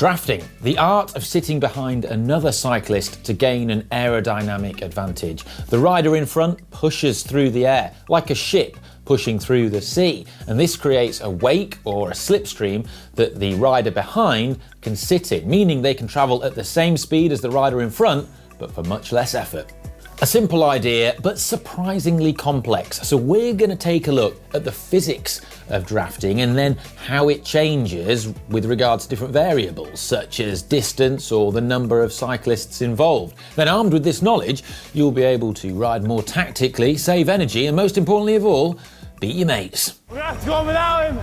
Drafting, the art of sitting behind another cyclist to gain an aerodynamic advantage. The rider in front pushes through the air, like a ship pushing through the sea, and this creates a wake or a slipstream that the rider behind can sit in, meaning they can travel at the same speed as the rider in front, but for much less effort. A simple idea, but surprisingly complex. So we're going to take a look at the physics of drafting and then how it changes with regards to different variables, such as distance or the number of cyclists involved. Then armed with this knowledge, you'll be able to ride more tactically, save energy, and most importantly of all, beat your mates. We're going to have to go on without him.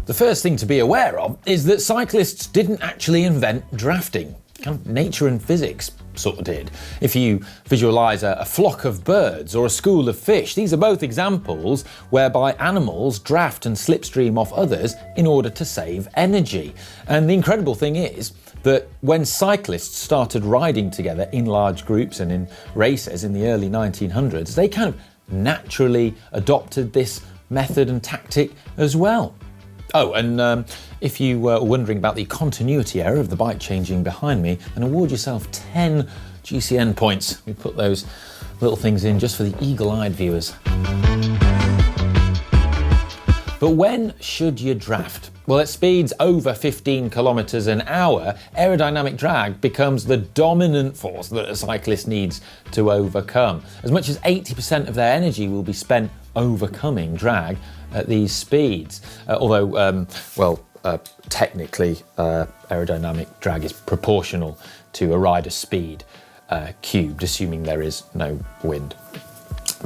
The first thing to be aware of is that cyclists didn't actually invent drafting. Kind of nature and physics sort of did. If you visualise a flock of birds or a school of fish, these are both examples whereby animals draft and slipstream off others in order to save energy. And the incredible thing is that when cyclists started riding together in large groups and in races in the early 1900s, they kind of naturally adopted this method and tactic as well. Oh, and if you were wondering about the continuity error of the bike changing behind me, then award yourself 10 GCN points. We put those little things in just for the eagle-eyed viewers. But when should you draft? Well, at speeds over 15 kilometers an hour, aerodynamic drag becomes the dominant force that a cyclist needs to overcome. As much as 80% of their energy will be spent overcoming drag at these speeds. Technically, aerodynamic drag is proportional to a rider's speed cubed, assuming there is no wind.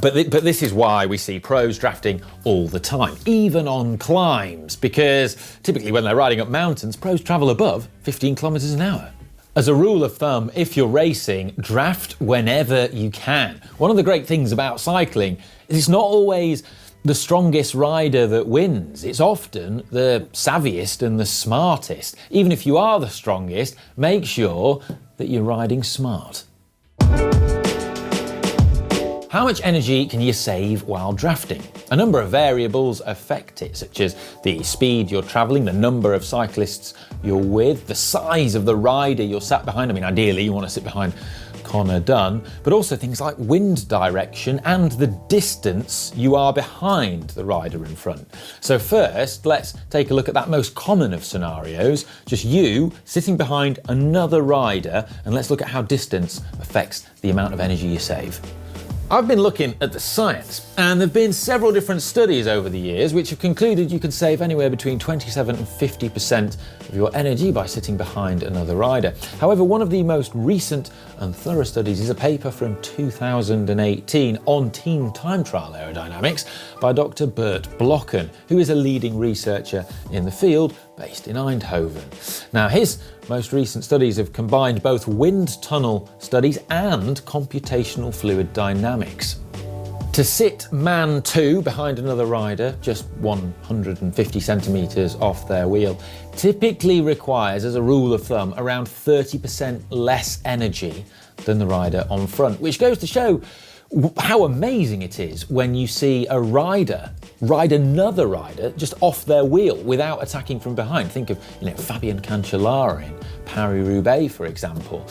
But this is why we see pros drafting all the time, even on climbs, because typically when they're riding up mountains, pros travel above 15 kilometers an hour. As a rule of thumb, if you're racing, draft whenever you can. One of the great things about cycling is it's not always the strongest rider that wins. It's often the savviest and the smartest. Even if you are the strongest, make sure that you're riding smart. How much energy can you save while drafting? A number of variables affect it, such as the speed you're travelling, the number of cyclists you're with, the size of the rider you're sat behind. I mean, ideally you want to sit behind Connor Dunn, but also things like wind direction and the distance you are behind the rider in front. So first, let's take a look at that most common of scenarios, just you sitting behind another rider, and let's look at how distance affects the amount of energy you save. I've been looking at the science, and there have been several different studies over the years which have concluded you can save anywhere between 27 and 50% of your energy by sitting behind another rider. However, one of the most recent and thorough studies is a paper from 2018 on team time trial aerodynamics by Dr. Bert Blocken, who is a leading researcher in the field based in Eindhoven. Now, his most recent studies have combined both wind tunnel studies and computational fluid dynamics. To sit man 2 behind another rider, just 150 centimetres off their wheel, typically requires, as a rule of thumb, around 30% less energy than the rider on front, which goes to show how amazing it is when you see a rider ride another rider just off their wheel without attacking from behind. Think of Fabian Cancellara in Paris-Roubaix, for example.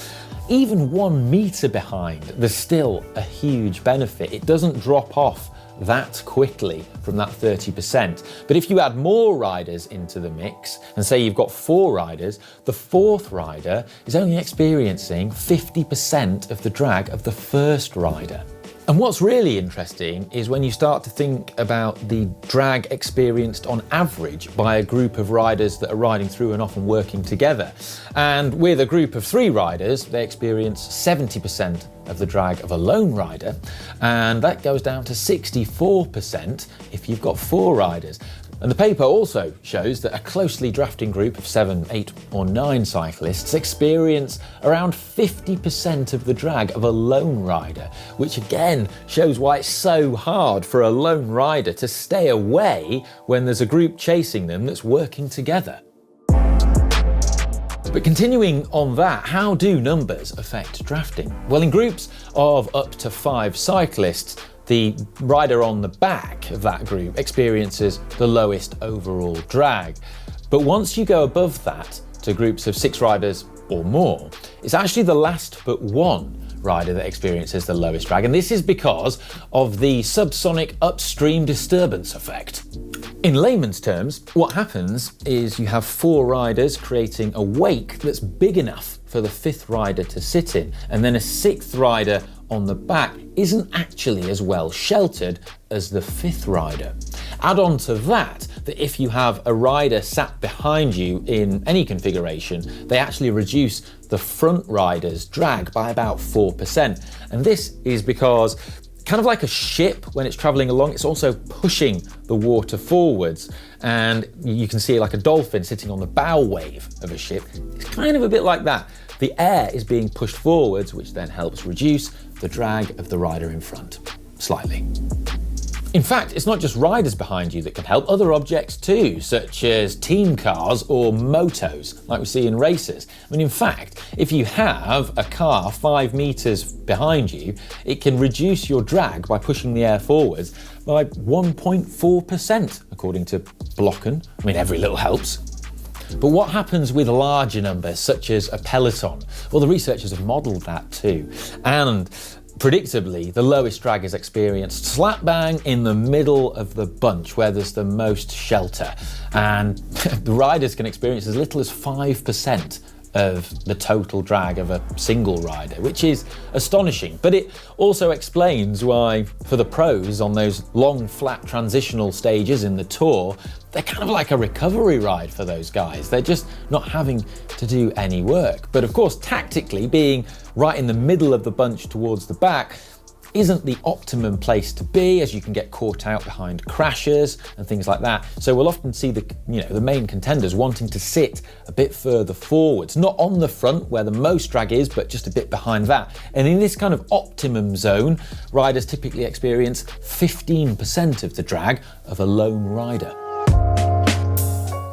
Even 1 metre behind, there's still a huge benefit. It doesn't drop off that quickly from that 30%. But if you add more riders into the mix, and say you've got 4 riders, the 4th rider is only experiencing 50% of the drag of the first rider. And what's really interesting is when you start to think about the drag experienced on average by a group of riders that are riding through and often working together. And with a group of 3 riders, they experience 70% of the drag of a lone rider, and that goes down to 64% if you've got 4 riders. And the paper also shows that a closely drafting group of 7, 8 or 9 cyclists experience around 50% of the drag of a lone rider, which again shows why it's so hard for a lone rider to stay away when there's a group chasing them that's working together. But continuing on that, how do numbers affect drafting? Well, in groups of up to 5 cyclists, the rider on the back of that group experiences the lowest overall drag. But once you go above that to groups of 6 riders or more, it's actually the last but one rider that experiences the lowest drag, and this is because of the subsonic upstream disturbance effect. In layman's terms, what happens is you have 4 riders creating a wake that's big enough for the 5th rider to sit in, and then a 6th rider on the back isn't actually as well sheltered as the 5th rider. Add on to that if you have a rider sat behind you in any configuration, they actually reduce the front rider's drag by about 4%. And this is because, kind of like a ship when it's traveling along, it's also pushing the water forwards. And you can see like a dolphin sitting on the bow wave of a ship. It's kind of a bit like that. The air is being pushed forwards, which then helps reduce the drag of the rider in front, slightly. In fact, it's not just riders behind you that can help, other objects too, such as team cars or motos, like we see in races. I mean, in fact, if you have a car 5 meters behind you, it can reduce your drag by pushing the air forwards by 1.4%, according to Blocken. I mean, every little helps. But what happens with larger numbers, such as a peloton? Well, the researchers have modelled that too. And predictably, the lowest drag is experienced slap bang in the middle of the bunch, where there's the most shelter. And the riders can experience as little as 5% of the total drag of a single rider, which is astonishing. But it also explains why, for the pros on those long, flat transitional stages in the Tour, they're kind of like a recovery ride for those guys. They're just not having to do any work. But of course, tactically, being right in the middle of the bunch towards the back isn't the optimum place to be, as you can get caught out behind crashes and things like that. So we'll often see the main contenders wanting to sit a bit further forwards, not on the front where the most drag is, but just a bit behind that. And in this kind of optimum zone, riders typically experience 15% of the drag of a lone rider.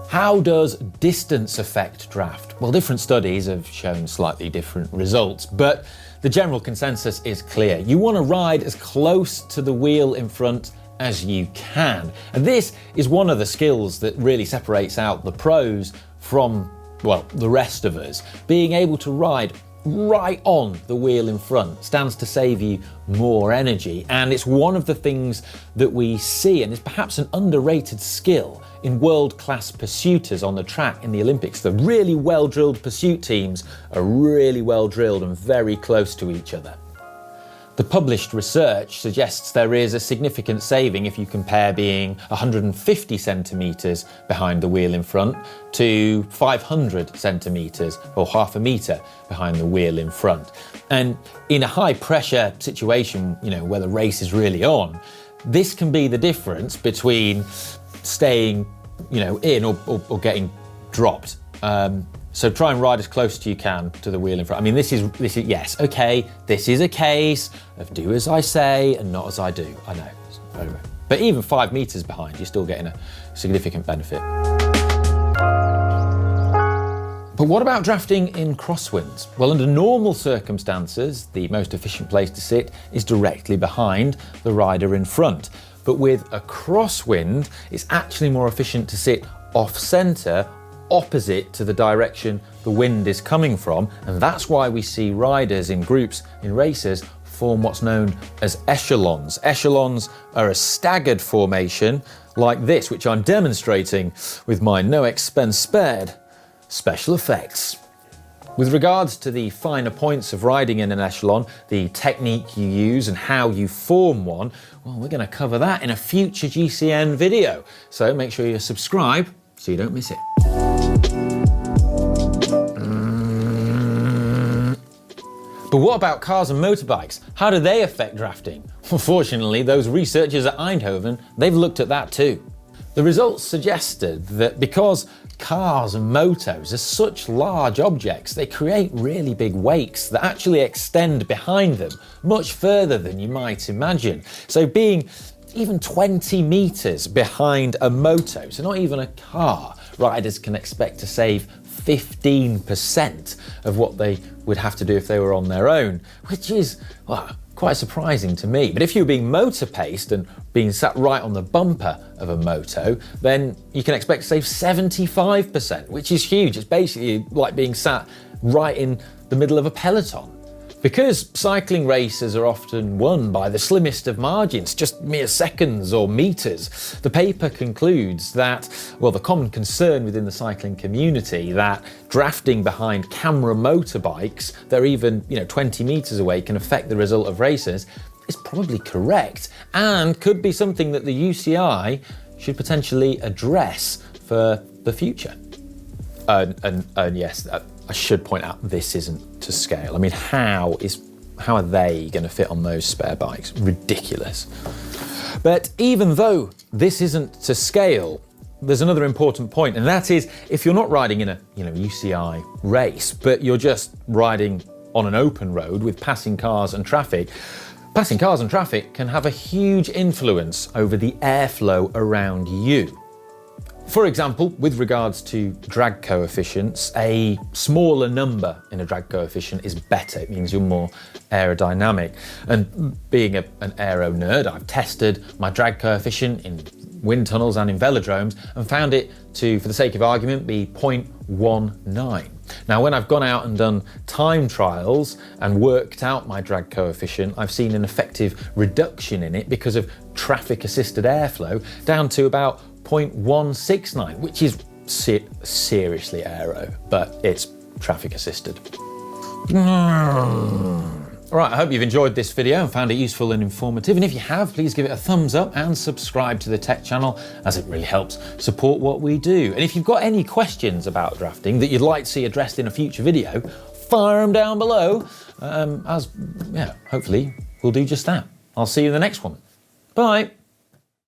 How does distance affect draft? Well, different studies have shown slightly different results, but the general consensus is clear. You want to ride as close to the wheel in front as you can. And this is one of the skills that really separates out the pros from, well, the rest of us. Being able to ride right on the wheel in front stands to save you more energy. And it's one of the things that we see, and is perhaps an underrated skill in world-class pursuiters on the track in the Olympics. The really well-drilled pursuit teams are really well-drilled and very close to each other. The published research suggests there is a significant saving if you compare being 150 centimetres behind the wheel in front to 500 centimetres or half a metre behind the wheel in front. And in a high-pressure situation, where the race is really on, this can be the difference between staying, in or getting dropped. So try and ride as close as you can to the wheel in front. I mean, this is yes, okay. This is a case of do as I say and not as I do. I know, but even 5 meters behind, you're still getting a significant benefit. But what about drafting in crosswinds? Well, under normal circumstances, the most efficient place to sit is directly behind the rider in front. But with a crosswind, it's actually more efficient to sit off-centre, opposite to the direction the wind is coming from. And that's why we see riders in groups in races form what's known as echelons. Echelons are a staggered formation like this, which I'm demonstrating with my no expense spared special effects. With regards to the finer points of riding in an echelon, the technique you use and how you form one, well, we're going to cover that in a future GCN video. So make sure you subscribe so you don't miss it. But what about cars and motorbikes? How do they affect drafting? Well, fortunately, those researchers at Eindhoven, they've looked at that too. The results suggested that because cars and motos are such large objects, they create really big wakes that actually extend behind them much further than you might imagine. So being even 20 meters behind a moto, so not even a car, riders can expect to save 15% of what they would have to do if they were on their own, which is, well, quite surprising to me. But if you're being motor paced and being sat right on the bumper of a moto, then you can expect to save 75%, which is huge. It's basically like being sat right in the middle of a peloton. Because cycling races are often won by the slimmest of margins, just mere seconds or meters, the paper concludes that, well, the common concern within the cycling community that drafting behind camera motorbikes that are even 20 meters away can affect the result of races is probably correct, and could be something that the UCI should potentially address for the future. And yes, I should point out this isn't to scale. I mean, how are they going to fit on those spare bikes? Ridiculous. But even though this isn't to scale, there's another important point, and that is if you're not riding in a UCI race, but you're just riding on an open road with passing cars and traffic can have a huge influence over the airflow around you. For example, with regards to drag coefficients, a smaller number in a drag coefficient is better. It means you're more aerodynamic. And being an aero nerd, I've tested my drag coefficient in wind tunnels and in velodromes and found it to, for the sake of argument, be 0.19. Now, when I've gone out and done time trials and worked out my drag coefficient, I've seen an effective reduction in it because of traffic-assisted airflow down to about 0.169, which is seriously aero, but it's traffic assisted. Alright, I hope you've enjoyed this video and found it useful and informative, and if you have, please give it a thumbs up and subscribe to the tech channel, as it really helps support what we do. And if you've got any questions about drafting that you'd like to see addressed in a future video, fire them down below, hopefully we'll do just that. I'll see you in the next one. Bye.